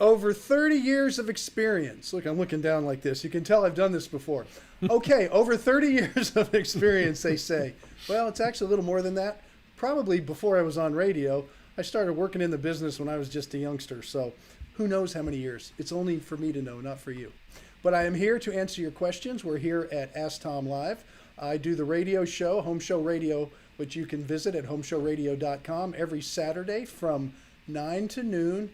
Over 30 years of experience. Look, I'm looking down like this. You can tell I've done this before. Okay, over 30 years of experience, they say. Well, it's actually a little more than that. Probably before I was on radio. I started working in the business when I was just a youngster. So who knows how many years? It's only for me to know, not for you. But I am here to answer your questions. We're here at AskTom Live. I do the radio show, Home Show Radio, which you can visit at homeshowradio.com every Saturday from 9 to noon.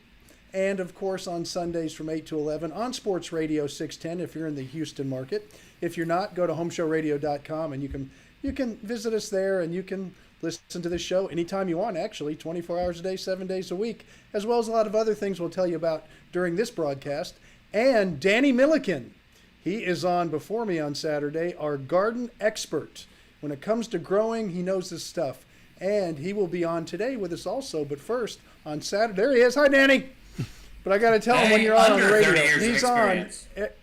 And, of course, on Sundays from 8 to 11 on Sports Radio 610 if you're in the Houston market. If you're not, go to homeshowradio.com and you can visit us there and you can listen to this show anytime you want, actually, 24 hours a day, 7 days a week, as well as a lot of other things we'll tell you about during this broadcast. And Danny Milliken, he is on before me on Saturday, our garden expert. When it comes to growing, he knows his stuff. And he will be on today with us also. But first, on Saturday, there he is. Hi, Danny. But I got to tell him when you're on the radio. He's on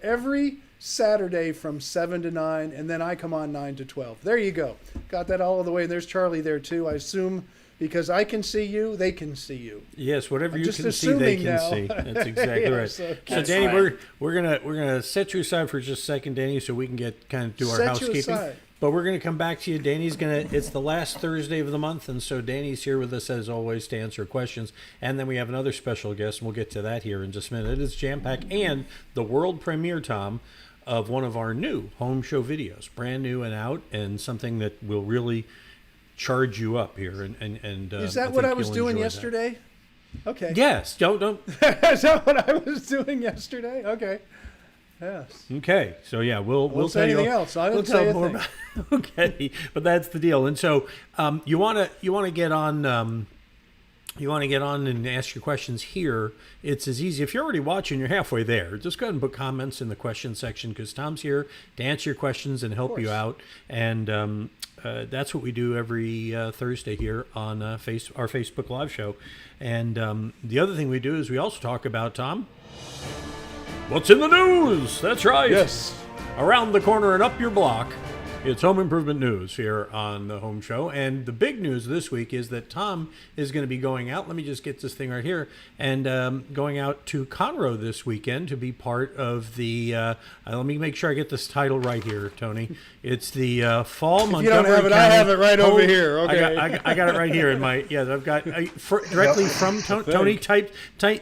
every Saturday from 7 to 9, and then I come on 9 to 12. There you go. Got that all the way. And there's Charlie there, too, I assume. Because I can see you, they can see you. Yes, whatever you can see, they can see. That's exactly right. So Danny, right. we're gonna set you aside for just a second, Danny, so we can get kind of do our housekeeping. But we're gonna come back to you. It's the last Thursday of the month, and so Danny's here with us as always to answer questions. And then we have another special guest, and we'll get to that here in just a minute. It is jam packed and the world premiere, Tom, of one of our new home show videos, brand new and out, and something that will really charge you up here, and is that what I was doing yesterday? That. Okay. Yes. Don't. Is that what I was doing yesterday? Okay. Yes. Okay. So yeah, we'll tell you anything else. I don't tell you more about. Okay, but that's the deal. And so you want to get on. You want to get on and ask your questions here. It's as easy. If you're already watching, you're halfway there. Just go ahead and put comments in the question section because Tom's here to answer your questions and help you out. And that's what we do every Thursday here on our Facebook Live show. And the other thing we do is we also talk about, Tom, what's in the news? That's right. Yes. Around the corner and up your block. It's home improvement news here on the Home Show. And the big news this week is that Tom is going to be going out. Let me just get this thing right here. And going out to Conroe this weekend to be part of the, let me make sure I get this title right here, Tony. It's the Fall Montgomery County. You don't have it, I have it right over here. Okay. I got it right here in my, I've got directly from Tony.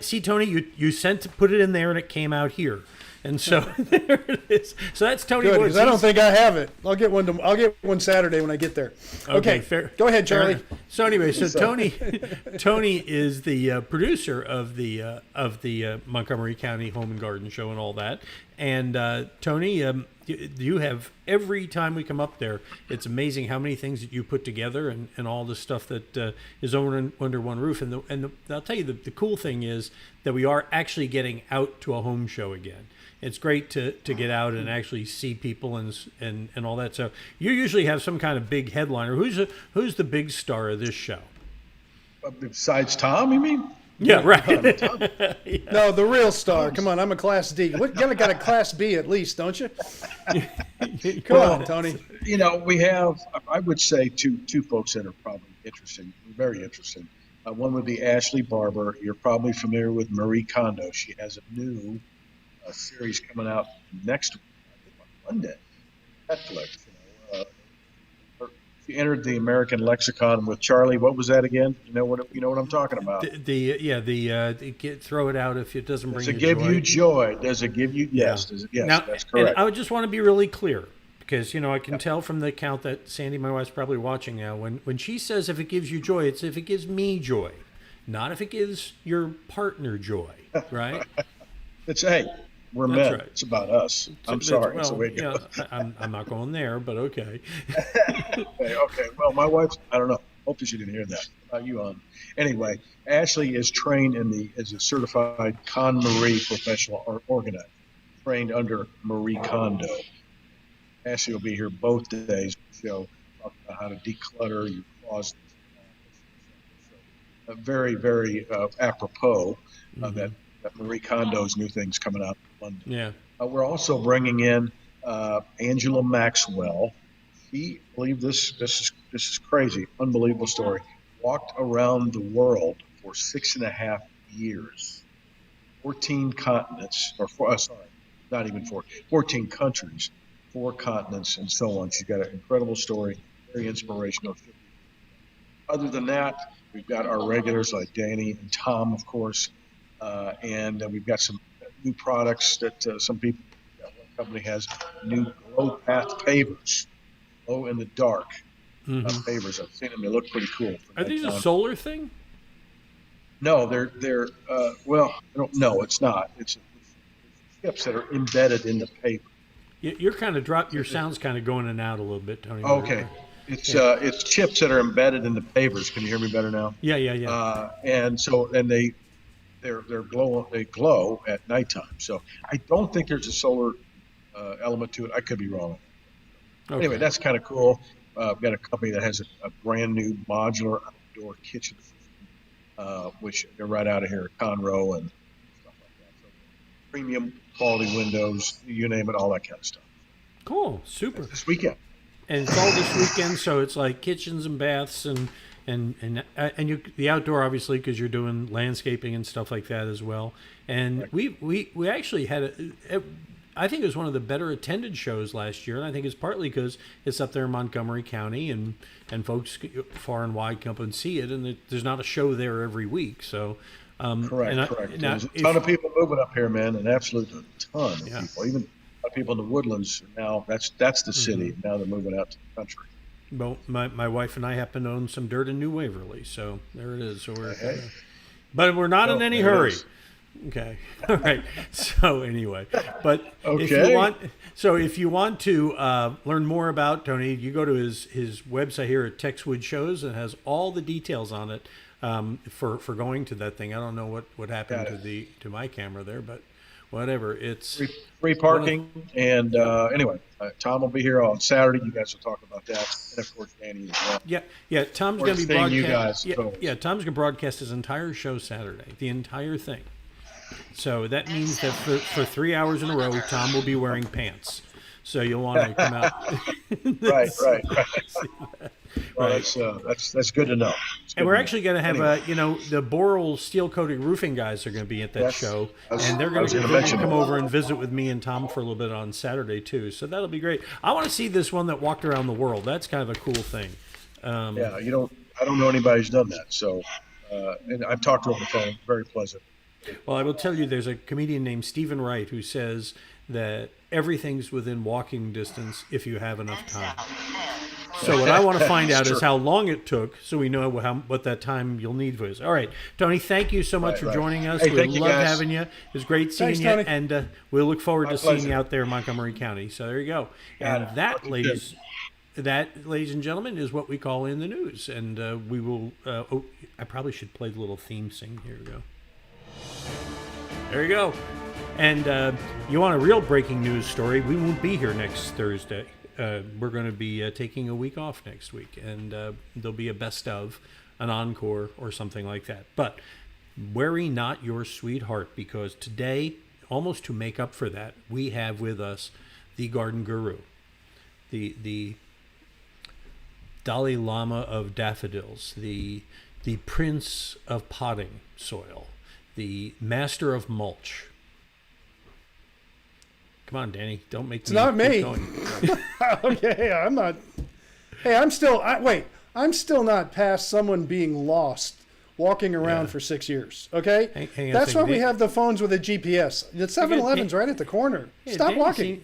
See, Tony, you put it in there and it came out here. And so there it is. So that's Tony. Good, because I don't think I have it. I'll get one Saturday when I get there. Okay, fair. Go ahead, Charlie. So anyway, Tony is the producer of the Montgomery County Home and Garden Show and all that. And Tony, you have every time we come up there, it's amazing how many things that you put together and all the stuff that is under one roof. And I'll tell you the cool thing is that we are actually getting out to a home show again. It's great to get out and actually see people and all that. So you usually have some kind of big headliner. Who's the big star of this show? Besides Tom, you mean? Yeah, right. Yeah. No, the real star. Come on, I'm a Class D. You got a Class B at least, don't you? Come on, Tony. You know, we have, I would say, two folks that are probably interesting, very interesting. One would be Ashley Barber. You're probably familiar with Marie Kondo. She has a new series coming out next Monday. Netflix. She entered the American lexicon with Charlie. What was that again? You know what I'm talking about? Throw it out if it doesn't bring you joy. Does it give you joy? Does it give you? Yes. Yeah. Yes, now, that's correct. And I would just want to be really clear because I can tell from the account that Sandy, my wife's probably watching now. When she says if it gives you joy, it's if it gives me joy, not if it gives your partner joy, right? We're That's men. Right. It's about us. I'm sorry. I'm not going there, but okay. Okay. Well, my wife's, I don't know. Hopefully she didn't hear that. You on? Anyway, Ashley is trained as a certified KonMari professional organizer, trained under Marie Kondo. Ashley will be here both days. Show talk about how to declutter your closet. Very, very apropos that Marie Kondo's new thing's coming out Monday. Yeah. We're also bringing in Angela Maxwell. She, believe this is crazy, unbelievable story. Walked around the world for 6.5 years. 14 continents, not even 14 countries, 4 continents, and so on. She's got an incredible story, very inspirational. Other than that, we've got our regulars like Danny and Tom, of course, and we've got some new products that some people, one company has new glow path pavers, glow in the dark pavers. I've seen them; they look pretty cool. Are these a solar thing? No, they're well, I don't know. It's not. It's chips that are embedded in the paper. You're kind of your sound's kind of going in and out a little bit, Tony. Okay. It's chips that are embedded in the pavers. Can you hear me better now? Yeah. And they glow at nighttime. So I don't think there's a solar element to it. I could be wrong. Okay. Anyway, that's kind of cool. I've got a company that has a brand new modular outdoor kitchen system, which they're right out of here at Conroe and stuff like that. So premium quality windows, you name it, all that kind of stuff. Cool, super. That's this weekend. And it's all this weekend, so it's like kitchens and baths and the outdoor, obviously, because you're doing landscaping and stuff like that as well. And right. we actually had I think it was one of the better attended shows last year, and I think it's partly because it's up there in Montgomery County, and folks far and wide come up and see it, and there's not a show there every week. So correct. There's a ton of people moving up here, man, an absolute ton of people. Even people in the woodlands now. That's the city. Mm-hmm. Now they're moving out to the country. Well, my wife and I happen to own some dirt in New Waverly, so there it is. So but we're not in any hurry. Okay. All right. So anyway, but if you want to learn more about Tony, you go to his website here at Texwood Shows, and it has all the details on it for going to that thing. I don't know what happened to my camera there, but whatever. It's free parking, and anyway, Tom will be here on Saturday. You guys will talk about that, and of course, Danny as well. Yeah. Tom's going to be broadcasting. Tom's going to broadcast his entire show Saturday, the entire thing. So that means that for 3 hours in a row, Tom will be wearing pants. So you'll want to come out. Right. Well, that's good to know. And we're actually going to have the Boral steel coating roofing guys are going to be at that show, and they're going to come over and visit with me and Tom for a little bit on Saturday too. So that'll be great. I want to see this one that walked around the world. That's kind of a cool thing. I don't know anybody who's done that. So, and I've talked to him on the phone. Very pleasant. Well, I will tell you, there's a comedian named Stephen Wright who says that everything's within walking distance if you have enough time. So what I want to find out is how long it took, so we know what that time you'll need for this. All right, Tony, thank you so much for joining us. We love having you. It was great seeing you, and we'll look forward to seeing you out there in Montgomery County. So there you go. And that, ladies and gentlemen, is what we call in the news. And we will. I probably should play the little theme sing. Here we go. There you go. And you want a real breaking news story? We won't be here next Thursday. We're going to be taking a week off next week, and there'll be a best of, an encore, or something like that. But worry not your sweetheart, because today, almost to make up for that, we have with us the garden guru, the Dalai Lama of daffodils, the prince of potting soil, the master of mulch. Come on, Danny. Don't make me. It's not me. Okay, I'm not. Hey, I'm still not past someone being lost walking around for 6 years. Okay? That's why we have the phones with a GPS. The 7-Eleven's right at the corner. Stop walking.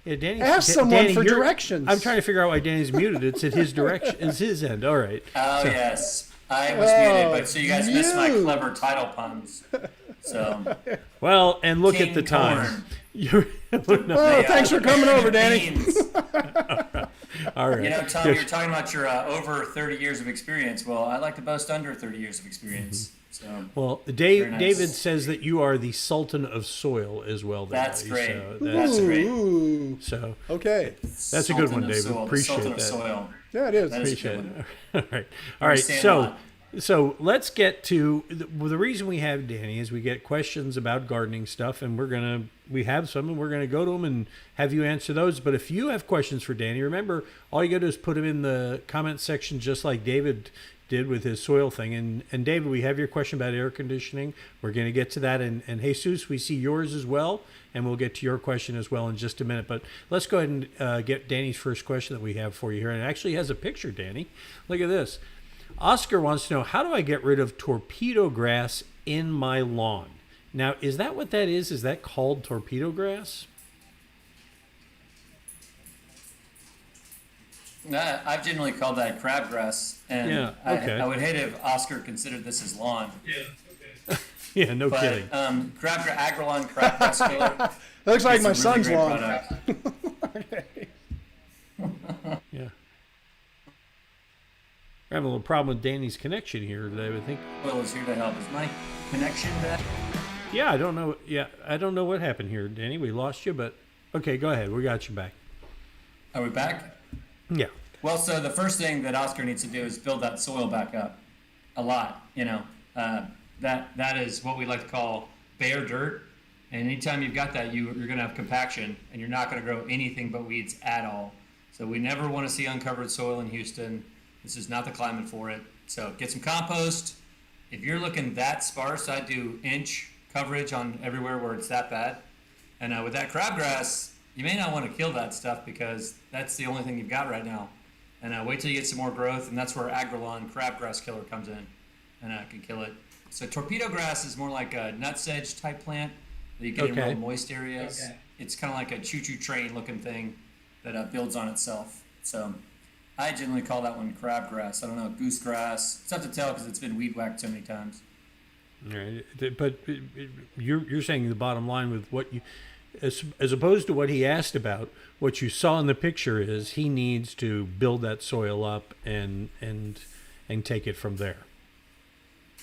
Ask someone for directions. I'm trying to figure out why Danny's muted. It's at his direction. It's his end. All right. Oh, yes. I was muted, but so you guys missed my clever title puns. So. Well, and look at the time. Thanks for coming over, Danny. All right. Tom, you're talking about your over 30 years of experience. Well, I like to boast under 30 years of experience. So. Well, David says that you are the Sultan of soil as well. That's great. So that's great. So okay, that's a good one, David. Appreciate that. Soil. Yeah, it is. Appreciate it. All right. So let's get to the reason we have Danny is we get questions about gardening stuff, and we have some, and we're gonna go to them and have you answer those. But if you have questions for Danny, remember all you got to do is put them in the comment section, just like David did with his soil thing. And David, we have your question about air conditioning. We're going to get to that. And Jesus, we see yours as well. And we'll get to your question as well in just a minute. But let's go ahead and get Danny's first question that we have for you here. And it actually has a picture, Danny. Look at this. Oscar wants to know, how do I get rid of torpedo grass in my lawn? Now, is that what that is? Is that called torpedo grass? I've generally called that crabgrass, and Yeah, okay. I would hate if Oscar considered this his lawn. Yeah, yeah, no kidding. Agrolon crabgrass killer. That looks like It's my a really son's great lawn. product. Yeah. We're having a little problem with Danny's connection here today, I think. Will is here to help. Is my connection back? Yeah, I don't know. Yeah, I don't know what happened here, Danny. We lost you, but okay, go ahead. We got you back. Are we back? Yeah. Well, so the first thing that Oscar needs to do is build that soil back up a lot. That is what we like to call bare dirt. And anytime you've got that, you're going to have compaction, and you're not going to grow anything but weeds at all. So we never want to see uncovered soil in Houston. This is not the climate for it. So get some compost. If you're looking that sparse, I do inch coverage on everywhere where it's that bad. And with that crabgrass, you may not want to kill that stuff because that's the only thing you've got right now. And wait till you get some more growth, and that's where Agrolon crabgrass killer comes in, and can kill it. So torpedo grass is more like a nutsedge type plant that you get in real moist areas. Okay. It's kind of like a choo-choo train looking thing that builds on itself. So I generally call that one crabgrass. I don't know, goosegrass. It's tough to tell because it's been weed whacked so many times. All right, but you're saying the bottom line with what you, as opposed to what he asked about, what you saw in the picture is he needs to build that soil up and take it from there.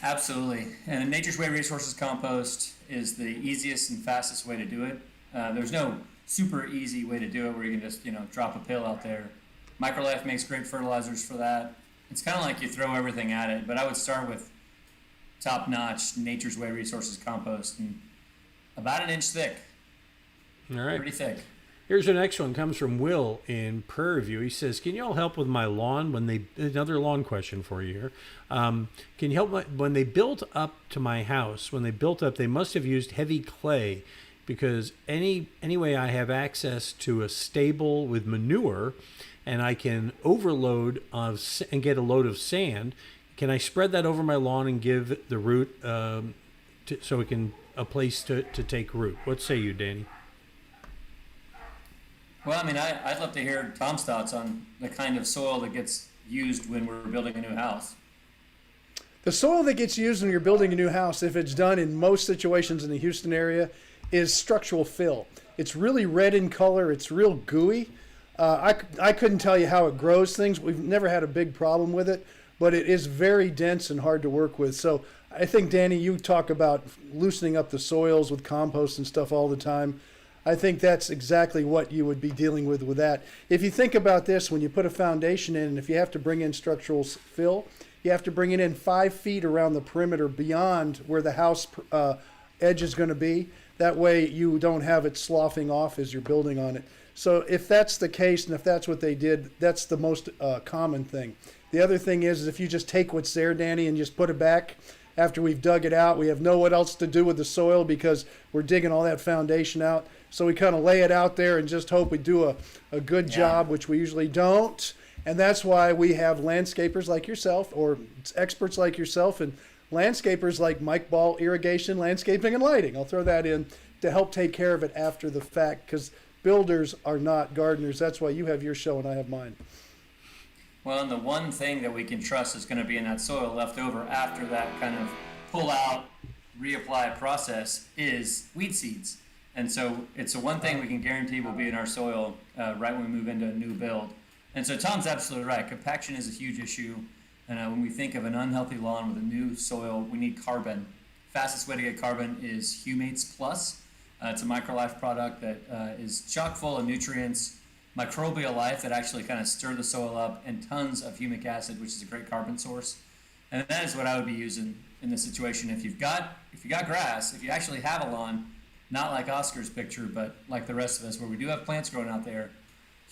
Absolutely. And Nature's Way Resources compost is the easiest and fastest way to do it. There's no super easy way to do it where you can just, drop a pill out there. Microlife makes great fertilizers for that. It's kind of like you throw everything at it, but I would start with top-notch Nature's Way Resources compost, and about an inch thick. All right. Pretty thick. Here's the next one. Comes from Will in Prairie View. He says, "Can you all help with my lawn another lawn question for you here? Can you help when they built up to my house? When they built up, they must have used heavy clay, because anyway I have access to a stable with manure, and I can overload and get a load of sand. Can I spread that over my lawn and give the root so it can a place to take root? What say you, Danny?" Well, I'd love to hear Tom's thoughts on the kind of soil that gets used when we're building a new house. The soil that gets used when you're building a new house, if it's done in most situations in the Houston area, is structural fill. It's really red in color. It's real gooey. I couldn't tell you how it grows things. We've never had a big problem with it, but it is very dense and hard to work with. So I think, Danny, you talk about loosening up the soils with compost and stuff all the time. I think that's exactly what you would be dealing with that. If you think about this, when you put a foundation in, and if you have to bring in structural fill, you have to bring it in 5 feet around the perimeter beyond where the house edge is going to be. That way you don't have it sloughing off as you're building on it. So if that's the case, and if that's what they did, that's the most common thing. The other thing is if you just take what's there, Danny, and just put it back after we've dug it out, we have no what else to do with the soil because we're digging all that foundation out. So we kind of lay it out there and just hope we do a good job, which we usually don't. And that's why we have landscapers like yourself, or experts like yourself, and landscapers like Mike Ball Irrigation, Landscaping and Lighting. I'll throw that in to help take care of it after the fact, because builders are not gardeners. That's why you have your show and I have mine. Well, and the one thing that we can trust is going to be in that soil left over after that kind of pull out, reapply process is weed seeds. And so it's the one thing we can guarantee will be in our soil right when we move into a new build. And so Tom's absolutely right. Compaction is a huge issue. And when we think of an unhealthy lawn with a new soil, we need carbon. Fastest way to get carbon is Humates Plus. It's a microlife product that is chock full of nutrients, microbial life that actually kind of stir the soil up, and tons of humic acid, which is a great carbon source. And that is what I would be using in this situation. If you got grass, if you actually have a lawn, not like Oscar's picture, but like the rest of us, where we do have plants growing out there,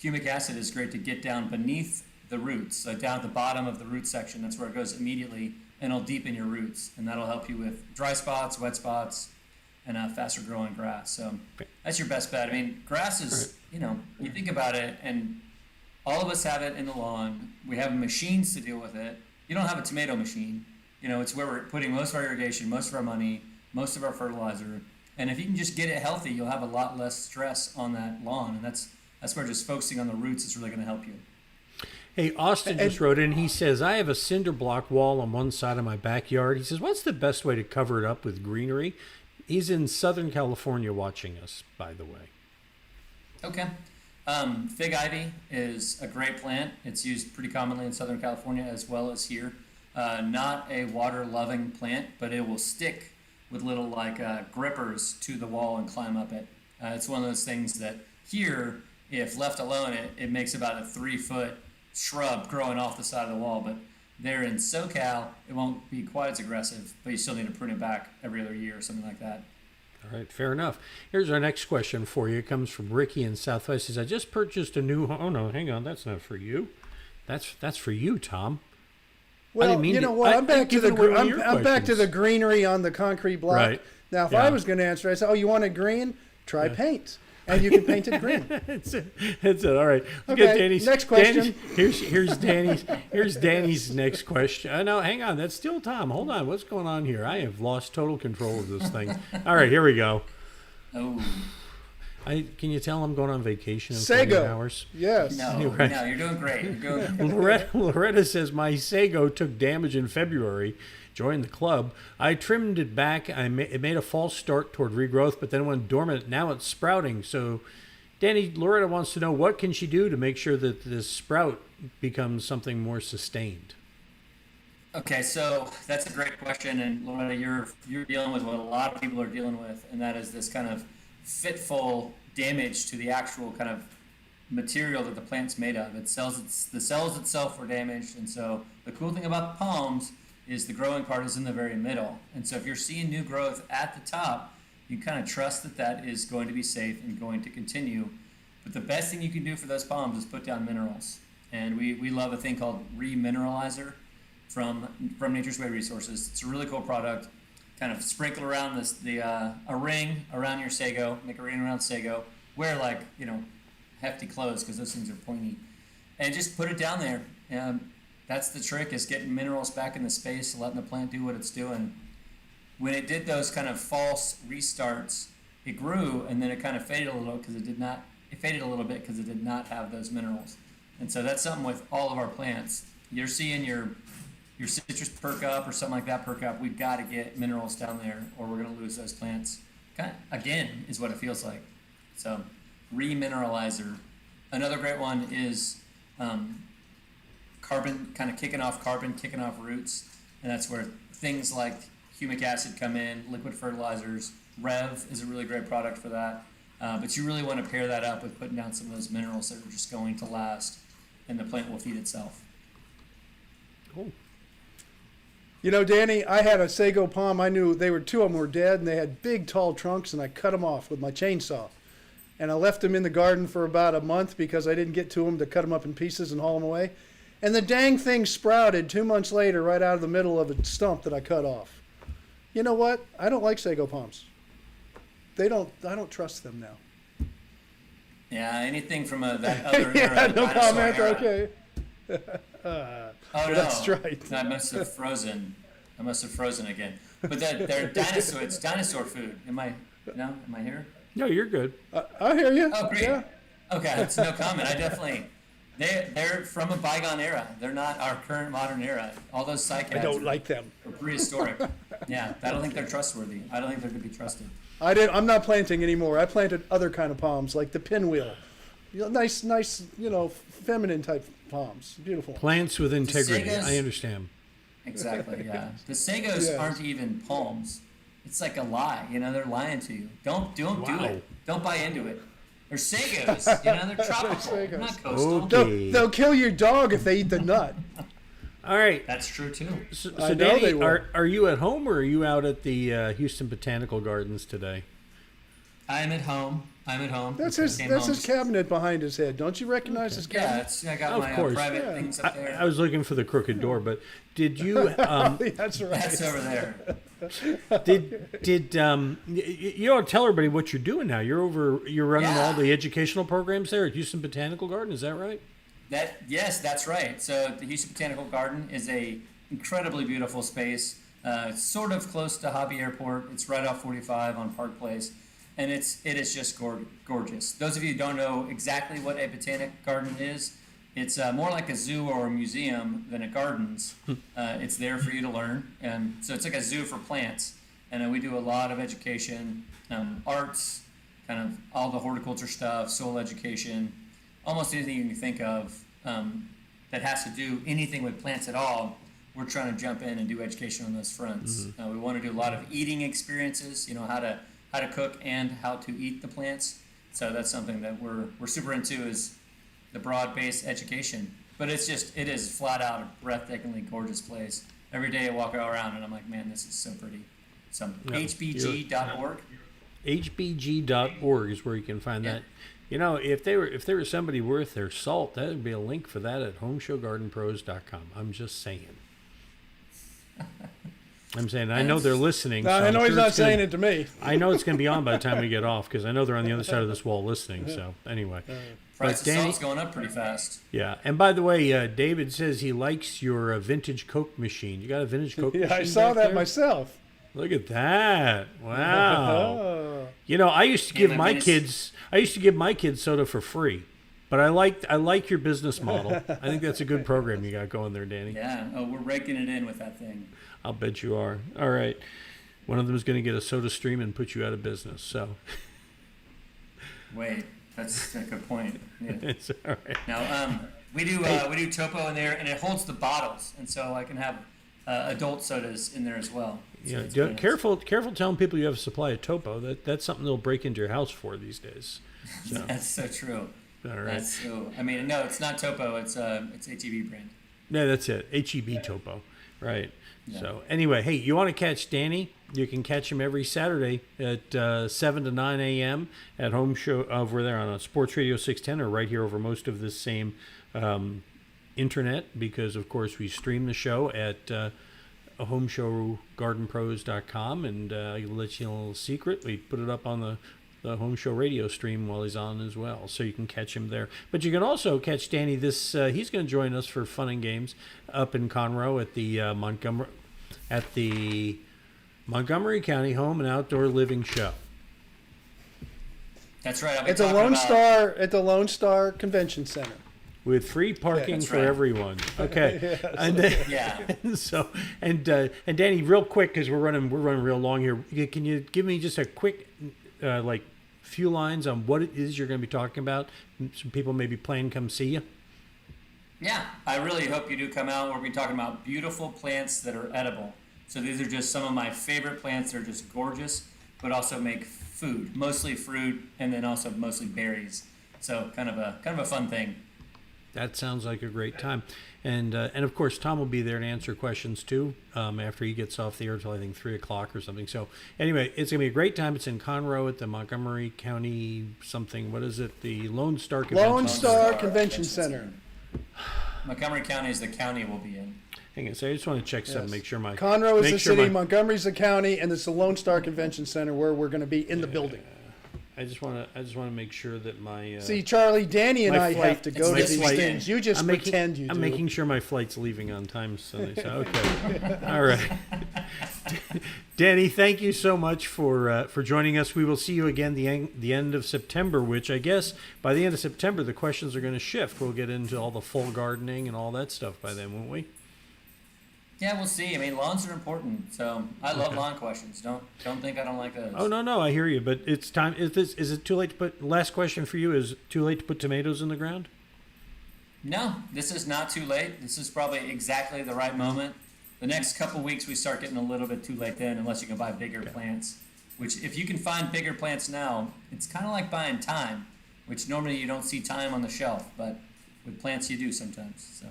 humic acid is great to get down beneath the roots. So down at the bottom of the root section, that's where it goes immediately, and it'll deepen your roots, and that'll help you with dry spots, wet spots, and faster growing grass. So that's your best bet. I mean, grass is, you think about it, and all of us have it in the lawn. We have machines to deal with it. You don't have a tomato machine. It's where we're putting most of our irrigation, most of our money, most of our fertilizer. And if you can just get it healthy, you'll have a lot less stress on that lawn. And that's where just focusing on the roots is really going to help you. Hey, Austin just wrote in. He says, I have a cinder block wall on one side of my backyard. He says, what's the best way to cover it up with greenery? He's in Southern California watching us, by the way. Okay. Fig ivy is a great plant. It's used pretty commonly in Southern California as well as here. Not a water-loving plant, but it will stick with little grippers to the wall and climb up it. It's one of those things that here, if left alone, it makes about a 3-foot shrub growing off the side of the wall. But there in SoCal, it won't be quite as aggressive, but you still need to prune it back every other year or something like that. All right, fair enough. Here's our next question for you. It comes from Ricky in Southwest. He says, I just purchased a new home. Oh, no, hang on. That's not for you. That's for you, Tom. Well, you know what? I'm back to the greenery on the concrete block. Right. Now, if I was going to answer, I said, you want it green? Try paint. And you can paint it green. That's it. All right. Okay, Danny's next question. Here's Danny's next question. No, hang on. That's still Tom. Hold on. What's going on here? I have lost total control of this thing. All right, here we go. Oh. Can you tell I'm going on vacation in Sago. 48 hours? Yes. No, you're doing great. Loretta says, my sago took damage in February. Joined the club. I trimmed it back. It made a false start toward regrowth, but then went dormant. Now it's sprouting. So, Danny, Loretta wants to know, what can she do to make sure that this sprout becomes something more sustained? Okay, so that's a great question, and Loretta, you're dealing with what a lot of people are dealing with, and that is this kind of fitful damage to the actual kind of material that the plant's made of. The cells itself were damaged, and so the cool thing about the palms is the growing part is in the very middle. And so if you're seeing new growth at the top, you kind of trust that is going to be safe and going to continue. But the best thing you can do for those palms is put down minerals. And we love a thing called Remineralizer from Nature's Way Resources. It's a really cool product. Kind of sprinkle around a ring around your sago, make a ring around sago. Wear hefty clothes because those things are pointy. And just put it down there. That's the trick, is getting minerals back in the space, letting the plant do what it's doing. When it did those kind of false restarts, it grew, and then it kind of faded a little because it did not have those minerals. And so that's something with all of our plants. You're seeing your citrus perk up or something like that perk up. We've got to get minerals down there, or we're going to lose those plants. Kind of, again, is what it feels like. So, Remineralizer. Another great one is carbon, kind of kicking off roots, and that's where things like humic acid come in, liquid fertilizers. Rev is a really great product for that, but you really want to pair that up with putting down some of those minerals that are just going to last, and the plant will feed itself. Cool. Danny, I had a sago palm. I knew two of them were dead, and they had big, tall trunks, and I cut them off with my chainsaw. And I left them in the garden for about a month because I didn't get to them to cut them up in pieces and haul them away. And the dang thing sprouted 2 months later right out of the middle of a stump that I cut off. You know what? I don't like sago palms. I don't trust them now. Yeah, anything from that other era. No comment. Era. Okay. No, that's right. I must have frozen again. But they're dinosaur. It's dinosaur food. Am I here? No, you're good. I hear you. Oh, great. Yeah. Okay, that's no comment. They're from a bygone era. They're not our current modern era. All those cycads. I don't like them. Are prehistoric. Yeah, I don't think they're trustworthy. I don't think they're to be trusted. I'm not planting anymore. I planted other kind of palms, like the pinwheel. Nice, feminine type palms. Beautiful. Plants with integrity. I understand. Exactly. Yeah. The sagos aren't even palms. It's like a lie. They're lying to you. Don't do it. Don't buy into it. They're sagos. They're tropical. They're not coastal. Okay. They'll kill your dog if they eat the nut. All right. That's true too. So Danny, are you at home or are you out at the Houston Botanical Gardens today? I'm at home. I'm at home. That's Came his home. cabinet behind his head. Don't you recognize his Yeah, cabinet? I got Of my course. private things up there. I was looking for the crooked door, but did you That's right. That's over there. did you ought to tell everybody what you're doing now? You're running Yeah. all the educational programs there at Houston Botanical Garden. Is that right? Yes, that's right. So the Houston Botanical Garden is a incredibly beautiful space. It's sort of close to Hobby Airport. It's right off 45 on Park Place, and it is just gorgeous. Those of you who don't know exactly what a botanic garden is, it's more like a zoo or a museum than a gardens. It's there for you to learn, and so it's like a zoo for plants. And we do a lot of education, arts, kind of all the horticulture stuff, soil education, almost anything you can think of that has to do anything with plants at all. We're trying to jump in and do education on those fronts. We want to do a lot of eating experiences, how to cook and how to eat the plants. So that's something that we're super into, is the broad-based education. But it is flat out a breathtakingly gorgeous place. Every day I walk around and I'm like, man, this is so pretty. So hbg.org. hbg.org is where you can find that. If there was somebody worth their salt, that would be a link for that at homeshowgardenpros.com. I'm just saying. I know they're listening. No, so I know I'm he's sure not it's gonna- saying it to me. I know it's going to be on by the time we get off, because I know they're on the other side of this wall listening. So anyway, Price but of salt's going up pretty fast. yeah. And by the way, David says he likes your vintage Coke machine. You got a vintage Coke machine? Yeah, I saw back that there? myself. Look at that! Wow. Oh. I used to give my kids soda for free, but I like your business model. I think that's a good program you got going there, Danny. Yeah. Oh, we're raking it in with that thing. I'll bet you are. All right. One of them is going to get a soda stream and put you out of business. So Wait, that's a good point. Yeah. it's all right. Now, we do topo in there, and it holds the bottles, and so I can have adult sodas in there as well. So Yeah, it's very nice. careful telling people you have a supply of topo. That's something they'll break into your house for these days. So, That's so true. all right. That's so. I mean, no, it's not topo. It's HEB brand. Yeah, that's it. HEB topo. Right. Yeah. So anyway, hey, you want to catch Danny? You can catch him every Saturday at 7 to 9 a.m. at Home Show over there on Sports Radio 610, or right here over most of this same internet, because of course we stream the show at homeshowgardenpros.com, and I'll let you know a little secret. We put it up on the Home Show radio stream while he's on as well, so you can catch him there. But you can also catch Danny he's going to join us for Fun and Games up in Conroe at the Montgomery County Home and Outdoor Living Show. That's right. I'll be It's a talking Lone about- Star at the Lone Star Convention Center. With free parking that's for right. everyone. Okay. And then, Yeah. and Danny, real quick, because we're running real long here. Can you give me just a quick few lines on what it is you're going to be talking about? Some people maybe plan to come see you. Yeah, I really hope you do come out. We're going to be talking about beautiful plants that are edible. So these are just some of my favorite plants. They're just gorgeous, but also make food, mostly fruit, and then also mostly berries. So kind of a fun thing. That sounds like a great time. And of course, Tom will be there to answer questions too after he gets off the air until I think 3 o'clock or something. So anyway, it's going to be a great time. It's in Conroe at the Montgomery County something. What is it? The Lone Star Convention. Lone Star Convention Center. Montgomery County is the county we'll be in. Hang on, so I just want to check something, Yes. make sure my Conroe is make the sure city, my- Montgomery's the county, and it's the Lone Star Convention Center where we're going to be in the building. I just want to make sure that my See, Charlie, Danny and my I flight- have to go it's to these flight. things. You just pretend you do. I'm making sure my flight's leaving on time Sunday. So okay, all right. Danny, thank you so much for joining us. We will see you again the end of September, which I guess by the end of September the questions are going to shift. We'll get into all the full gardening and all that stuff by then, won't we? Yeah, we'll see. I mean, lawns are important, so I love lawn questions. Don't think I don't like those. Oh no, I hear you. But it's time. Is it too late to put? Last question for you: is it too late to put tomatoes in the ground? No, this is not too late. This is probably exactly the right moment. The next couple weeks we start getting a little bit too late then, unless you can buy bigger plants. Which, if you can find bigger plants now, it's kind of like buying thyme, which normally you don't see thyme on the shelf, but with plants you do sometimes. So.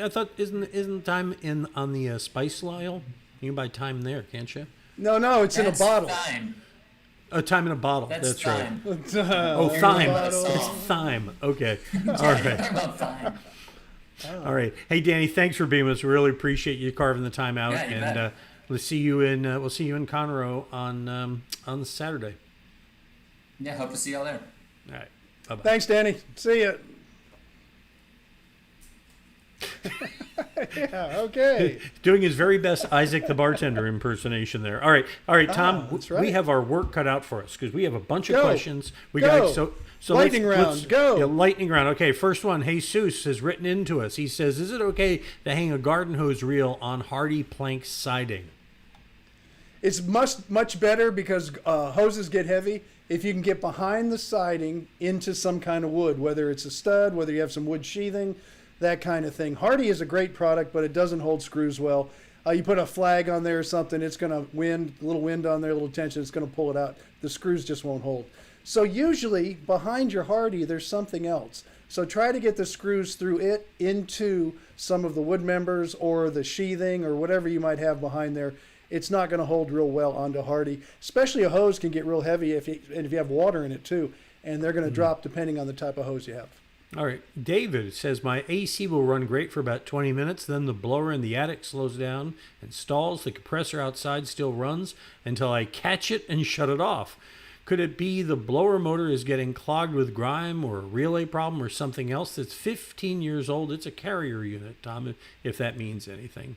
I thought isn't thyme on the spice aisle? You can buy thyme there, can't you? No, it's in a That's bottle. thyme. A time in a bottle. That's right. thyme. Oh, thyme. Bottle. It's thyme. Okay. All We're right. talking about thyme. All right. Hey, Danny, thanks for being with us. We really appreciate you carving the time out. Yeah, you and bet. we'll see you in Conroe on Saturday. Yeah, hope to see y'all there. All right. Bye-bye. Thanks, Danny. See ya. Yeah, okay. Doing his very best Isaac the bartender impersonation there. All right, Tom. that's right. We have our work cut out for us because we have a bunch of Go. questions. We Go. got so Lightning let's- round. let's- Go. Yeah, lightning round. Okay, first one. Jesus has written into us. He says, "Is it okay to hang a garden hose reel on hardy plank siding?" It's much better because hoses get heavy. If you can get behind the siding into some kind of wood, whether it's a stud, whether you have some wood sheathing, that kind of thing. Hardy is a great product, but it doesn't hold screws well. You put a flag on there or something, it's going to a little wind on there, a little tension, it's going to pull it out. The screws just won't hold. So usually behind your Hardy, there's something else. So try to get the screws through it into some of the wood members or the sheathing or whatever you might have behind there. It's not going to hold real well onto Hardy. Especially a hose can get real heavy if you have water in it too, and they're going to drop depending on the type of hose you have. All right. David says, "My AC will run great for about 20 minutes. Then the blower in the attic slows down and stalls. The compressor outside still runs until I catch it and shut it off. Could it be the blower motor is getting clogged with grime or a relay problem or something else? It's 15 years old. It's a carrier unit, Tom, if that means anything."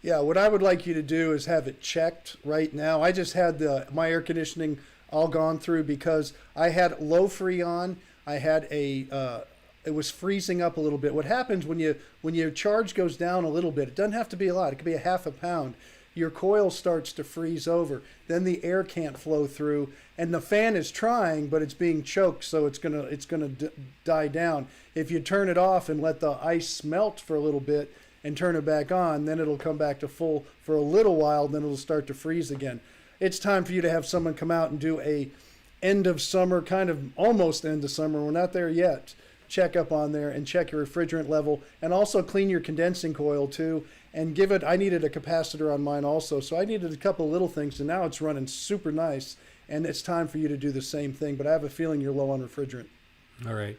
Yeah, what I would like you to do is have it checked right now. I just had my air conditioning all gone through because I had low freon. I had it was freezing up a little bit. What happens when your charge goes down a little bit, it doesn't have to be a lot. It could be a half a pound. Your coil starts to freeze over. Then the air can't flow through, and the fan is trying, but it's being choked, so it's gonna die down. If you turn it off and let the ice melt for a little bit and turn it back on, then it'll come back to full for a little while. Then it'll start to freeze again. It's time for you to have someone come out and do a end of summer, kind of almost end of summer. We're not there yet. Check up on there and check your refrigerant level, and also clean your condensing coil too. And give it. I needed a capacitor on mine also, so I needed a couple of little things, and now it's running super nice. And it's time for you to do the same thing. But I have a feeling you're low on refrigerant. All right.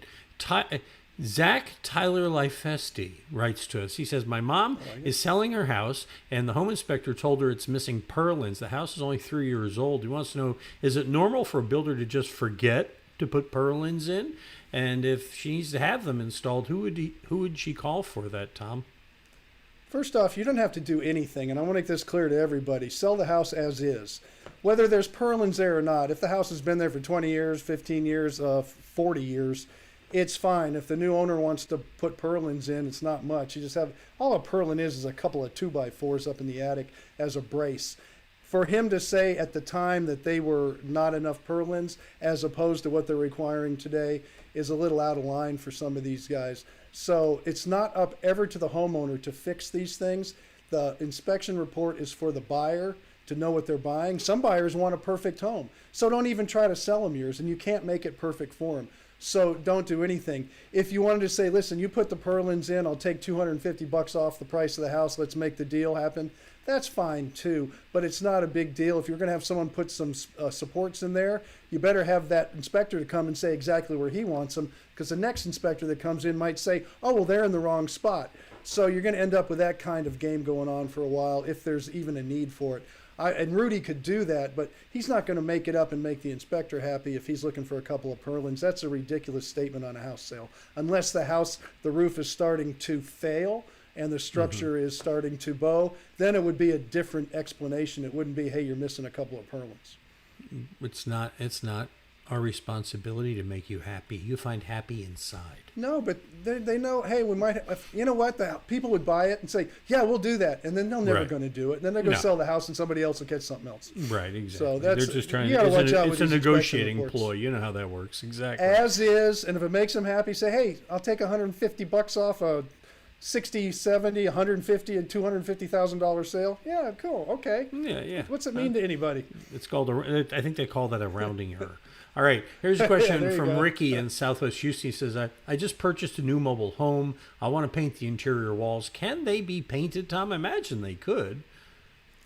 Zach Tyler Lifesti writes to us. He says, "My mom is selling her house, and the home inspector told her it's missing purlins. The house is only 3 years old. He wants to know, is it normal for a builder to just forget to put purlins in? And if she needs to have them installed, who would she call for that, Tom?" First off, you don't have to do anything, and I want to make this clear to everybody. Sell the house as is. Whether there's purlins there or not, if the house has been there for 20 years, 15 years, 40 years, it's fine. If the new owner wants to put purlins in, it's not much. You just have, all a purlin is a couple of 2x4s up in the attic as a brace. For him to say at the time that they were not enough purlins as opposed to what they're requiring today is a little out of line for some of these guys. So it's not up ever to the homeowner to fix these things. The inspection report is for the buyer to know what they're buying. Some buyers want a perfect home, so don't even try to sell them yours, and you can't make it perfect for them. So don't do anything. If you wanted to say, listen, you put the purlins in, I'll take $250 off the price of the house, let's make the deal happen, that's fine too. But it's not a big deal. If you're going to have someone put some supports in there, you better have that inspector to come and say exactly where he wants them, because the next inspector that comes in might say, oh, well, they're in the wrong spot. So you're going to end up with that kind of game going on for a while if there's even a need for it. And Rudy could do that, but he's not going to make it up and make the inspector happy if he's looking for a couple of purlins. That's a ridiculous statement on a house sale. Unless the roof is starting to fail and the structure is starting to bow, then it would be a different explanation. It wouldn't be, hey, you're missing a couple of purlins. It's not our responsibility to make you happy. You find happy inside. No, but they know, hey, we might, you know what, the people would buy it and say, yeah, we'll do that. And then they're never Right. going to do it. And then they go No. sell the house and somebody else will catch something else. Right, exactly. So that's, They're just trying you gotta to, watch out it's with a these inspection negotiating reports. ploy. You know how that works. Exactly. As is, and if it makes them happy, say, hey, I'll take $150 off a 60, 70, 150, and $250,000 sale. Yeah, cool. Okay. Yeah. What's it mean to anybody? It's called I think they call that a rounding error. All right, here's a question there you from go. Ricky in Southwest Houston. He says, I just purchased a new mobile home. I want to paint the interior walls. Can they be painted, Tom? I imagine they could.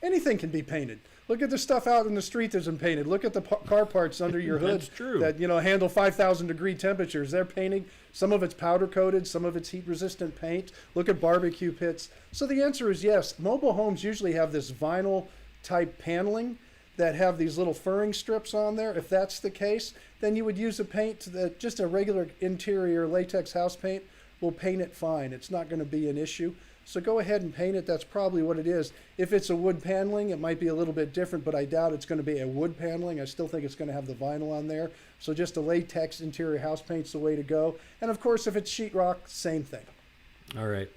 Anything can be painted. Look at the stuff out in the street that's been painted. Look at the car parts under your hood. That's true. That, handle 5,000 degree temperatures. They're painting. Some of it's powder coated. Some of it's heat resistant paint. Look at barbecue pits. So the answer is yes. Mobile homes usually have this vinyl type paneling that have these little furring strips on there. If that's the case, then you would use a paint that just a regular interior latex house paint will paint it fine. It's not going to be an issue. So go ahead and paint it. That's probably what it is. If it's a wood paneling, it might be a little bit different, but I doubt it's going to be a wood paneling. I still think it's going to have the vinyl on there. So just a latex interior house paint's the way to go. And of course, if it's sheetrock, same thing. All right.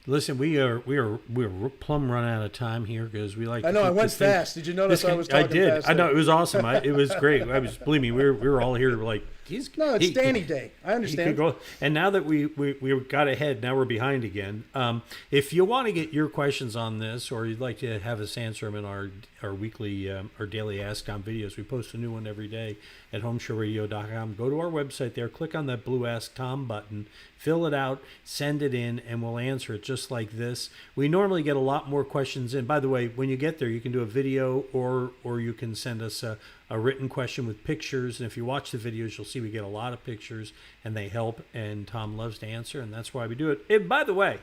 Listen, we're plumb run out of time here because we like. I know I went fast. Did you notice I was talking fast? I did. I know it was awesome. It was great. Believe me, we were all here like. It's Danny Day. I understand. And now that we got ahead, now we're behind again. If you want to get your questions on this, or you'd like to have us answer them in our weekly or daily AskTom videos, we post a new one every day at homeshowradio.com. Go to our website there, click on that blue Ask Tom button, fill it out, send it in, and we'll answer it just like this. We normally get a lot more questions in. By the way, when you get there, you can do a video or you can send us a written question with pictures. And if you watch the videos, you'll see we get a lot of pictures and they help. And Tom loves to answer, and that's why we do it. And by the way,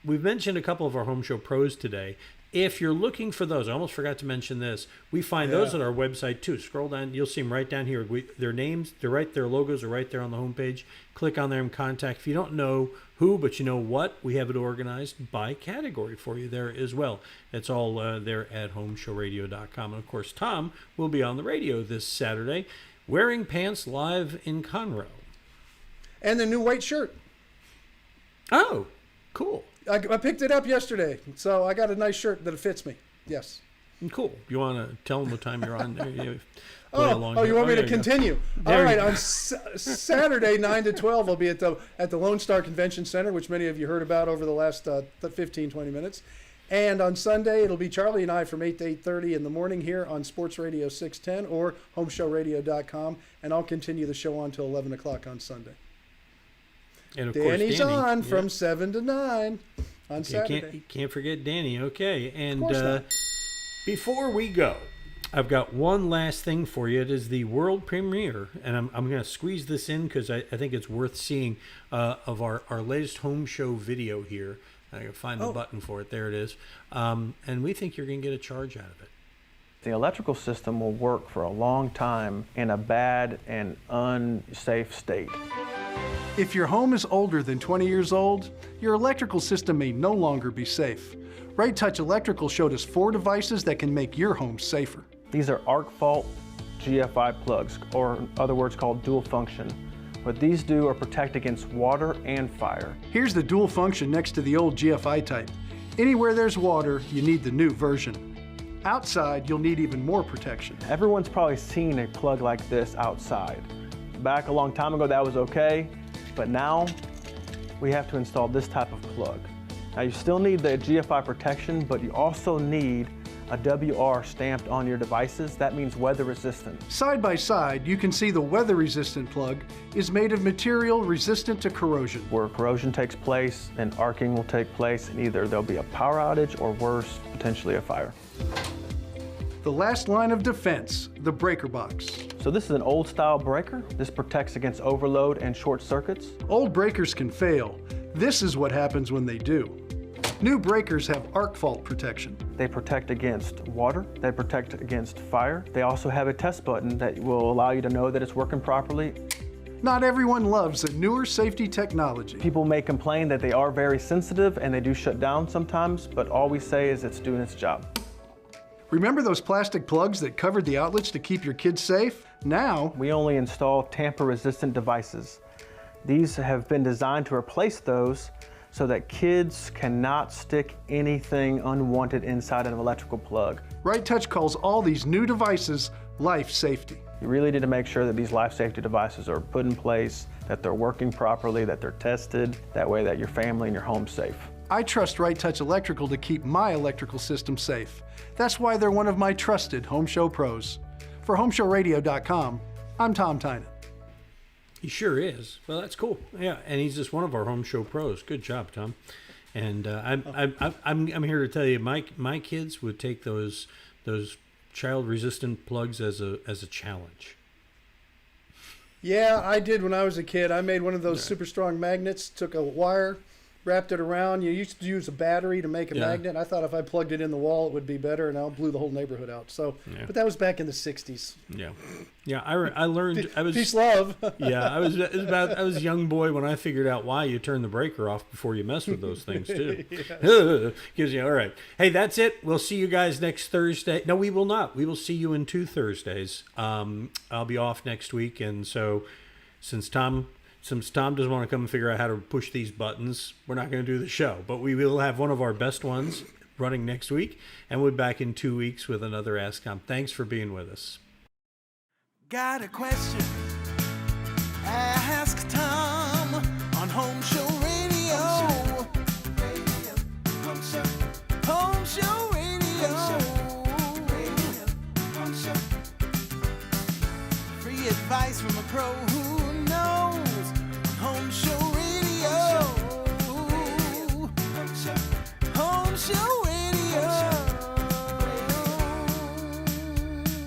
we've mentioned a couple of our Home Show Pros today. If you're looking for those, I almost forgot to mention this. We find those at our website too. Scroll down, you'll see them right down here. Their names, their logos are right there on the homepage. Click on there and contact. If you don't know who, but you know what, we have it organized by category for you there as well. It's all there at homeshowradio.com. And of course, Tom will be on the radio this Saturday, wearing pants live in Conroe. And the new white shirt. Oh, cool. I picked it up yesterday, so I got a nice shirt that fits me. Yes. Cool. You want to tell them what time you're on there? You want me to continue? All right. On Saturday, 9 to 12, I'll be at the Lone Star Convention Center, which many of you heard about over the last 15, 20 minutes. And on Sunday, it'll be Charlie and I from 8 to 8:30 in the morning here on Sports Radio 610 or homeshowradio.com. And I'll continue the show on till 11 o'clock on Sunday. And of Danny's course, Danny, on from 7 to 9 on Saturday. Can't forget Danny. Okay. And before we go, I've got one last thing for you. It is the world premiere, and I'm going to squeeze this in because I think it's worth seeing, of our latest home show video here. I can find the button for it. There it is. And we think you're going to get a charge out of it. The electrical system will work for a long time in a bad and unsafe state. If your home is older than 20 years old, your electrical system may no longer be safe. Right Touch Electrical showed us 4 devices that can make your home safer. These are arc fault GFI plugs, or in other words called dual function. What these do are protect against water and fire. Here's the dual function next to the old GFI type. Anywhere there's water, you need the new version. Outside, you'll need even more protection. Everyone's probably seen a plug like this outside. Back a long time ago, that was okay, but now we have to install this type of plug. Now you still need the GFI protection, but you also need a WR stamped on your devices. That means weather resistant. Side by side, you can see the weather resistant plug is made of material resistant to corrosion. Where corrosion takes place and arcing will take place, and either there'll be a power outage or worse, potentially a fire. The last line of defense, the breaker box. So this is an old style breaker. This protects against overload and short circuits. Old breakers can fail. This is what happens when they do. New breakers have arc fault protection. They protect against water, they protect against fire. They also have a test button that will allow you to know that it's working properly. Not everyone loves the newer safety technology. People may complain that they are very sensitive and they do shut down sometimes, but all we say is it's doing its job. Remember those plastic plugs that covered the outlets to keep your kids safe? Now, we only install tamper-resistant devices. These have been designed to replace those so that kids cannot stick anything unwanted inside an electrical plug. Right Touch calls all these new devices life safety. You really need to make sure that these life safety devices are put in place, that they're working properly, that they're tested, that way that your family and your home's safe. I trust Right Touch Electrical to keep my electrical system safe. That's why they're one of my trusted home show pros. For homeshowradio.com, I'm Tom Tynan. He sure is. Well, that's cool. Yeah, and he's just one of our home show pros. Good job, Tom. And I'm here to tell you, my kids would take those those child-resistant plugs as a challenge. Yeah, I did when I was a kid. I made one of those super strong magnets, took a wire, wrapped it around. You used to use a battery to make a magnet. I thought if I plugged it in the wall, it would be better, and I blew the whole neighborhood out. So, but that was back in the 60s. Yeah. I learned. I was peace, love. I was a young boy when I figured out why you turn the breaker off before you mess with those things too. Gives you all right. Hey, that's it. We'll see you guys next Thursday. No, we will not. We will see you in 2 Thursdays. I'll be off next week, and so since Tom doesn't want to come and figure out how to push these buttons, we're not going to do the show. But we will have one of our best ones running next week, and we'll be back in 2 weeks with another AskTom. Thanks for being with us. Got a question? Ask Tom on Home Show Radio. Home Show Radio. Free advice from a pro who knows. Home Show Radio. Home Show